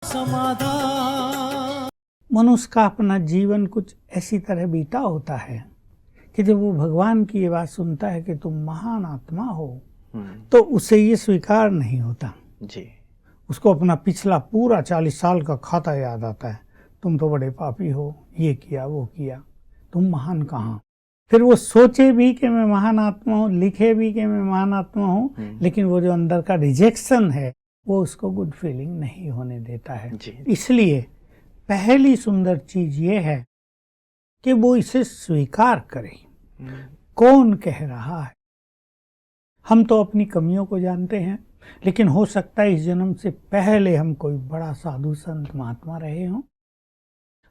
समाधान। मनुष्य का अपना जीवन कुछ ऐसी तरह बीता होता है कि जब वो भगवान की ये बात सुनता है कि तुम महान आत्मा हो, तो उसे ये स्वीकार नहीं होता जी। उसको अपना पिछला पूरा 40 साल का खाता याद आता है। तुम तो बड़े पापी हो, ये किया वो किया, तुम महान कहाँ। फिर वो सोचे भी कि मैं महान आत्मा हूँ, लिखे भी कि मैं महान आत्मा हूँ, लेकिन वो जो अंदर का रिजेक्शन है वो उसको गुड फीलिंग नहीं होने देता है जी। इसलिए पहली सुंदर चीज ये है कि वो इसे स्वीकार करे। कौन कह रहा है? हम तो अपनी कमियों को जानते हैं, लेकिन हो सकता है इस जन्म से पहले हम कोई बड़ा साधु संत महात्मा रहे हों,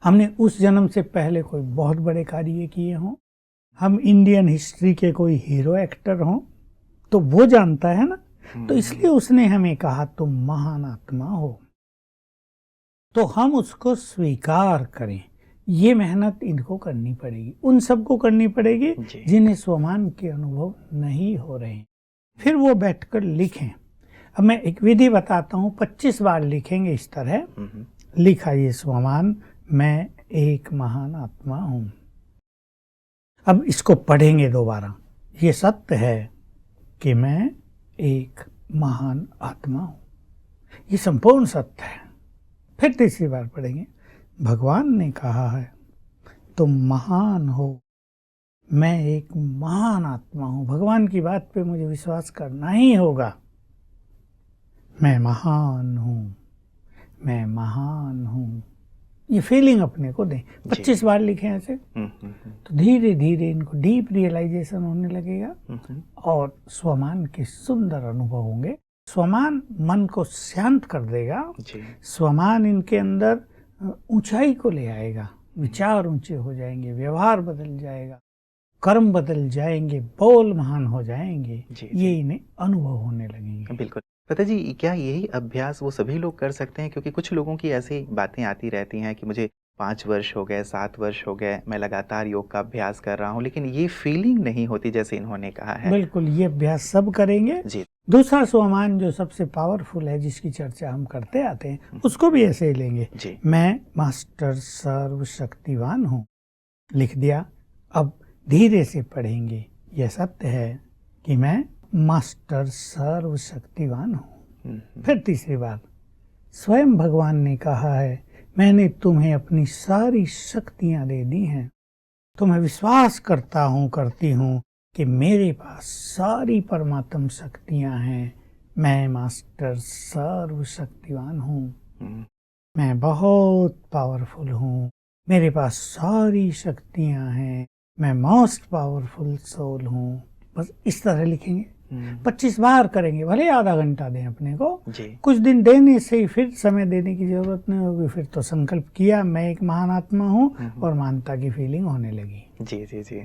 हमने उस जन्म से पहले कोई बहुत बड़े कार्य किए हों, हम इंडियन हिस्ट्री के कोई हीरो एक्टर हों, तो वो जानता है ना। तो इसलिए उसने हमें कहा तुम महान आत्मा हो, तो हम उसको स्वीकार करें। ये मेहनत इनको करनी पड़ेगी, उन सबको करनी पड़ेगी जिन्हें स्वमान के अनुभव नहीं हो रहे हैं। फिर वो बैठकर लिखें। अब मैं एक विधि बताता हूँ, 25 बार लिखेंगे इस तरह। लिखा ये स्वमान, मैं एक महान आत्मा हूँ। अब इसको पढ़ेंगे दोबारा। ये सत्य है कि मैं एक महान आत्मा हूँ, ये संपूर्ण सत्य है। फिर तीसरी बार पढ़ेंगे, भगवान ने कहा है तुम महान हो, मैं एक महान आत्मा हूँ, भगवान की बात पे मुझे विश्वास करना ही होगा। मैं महान हूँ, मैं महान हूँ, ये फीलिंग अपने को दें। 25 बार लिखें ऐसे, तो धीरे धीरे इनको डीप रियलाइजेशन होने लगेगा और स्वमान के सुंदर अनुभव होंगे। स्वमान मन को शांत कर देगा, स्वमान इनके अंदर ऊंचाई को ले आएगा, विचार ऊंचे हो जाएंगे, व्यवहार बदल जाएगा, कर्म बदल जाएंगे, बोल महान हो जाएंगे। ये इन्हें अनुभव होने लगेंगे। बिल्कुल। पता जी, क्या यही अभ्यास वो सभी लोग कर सकते हैं? क्योंकि कुछ लोगों की ऐसी बातें आती रहती हैं कि मुझे 5 वर्ष हो गए, 7 वर्ष हो गए, मैं लगातार योग का अभ्यास कर रहा हूँ, लेकिन ये फीलिंग नहीं होती जैसे इन्होंने कहा है। बिल्कुल, ये अभ्यास सब करेंगे जी। दूसरा स्वमान जो सबसे पावरफुल है, जिसकी चर्चा हम करते आते हैं, उसको भी ऐसे ही लेंगे जी। मैं मास्टर सर्वशक्तिवान हूँ, लिख दिया। अब धीरे से पढ़ेंगे, यह सत्य है कि मैं मास्टर सर्वशक्तिवान हूँ। फिर तीसरी बार, स्वयं भगवान ने कहा है मैंने तुम्हें अपनी सारी शक्तियां दे दी हैं, तो मैं विश्वास करता हूँ, करती हूँ कि मेरे पास सारी परमात्म शक्तियां हैं। मैं मास्टर सर्वशक्तिवान हूँ, मैं बहुत पावरफुल हूँ, मेरे पास सारी शक्तियां हैं, मैं मोस्ट पावरफुल सोल हूँ। बस इस तरह लिखेंगे, 25 बार करेंगे, भले आधा घंटा दें अपने को। कुछ दिन देने से ही फिर समय देने की जरूरत नहीं होगी। फिर तो संकल्प किया मैं एक महान आत्मा हूँ और महानता की फीलिंग होने लगी। जी जी जी।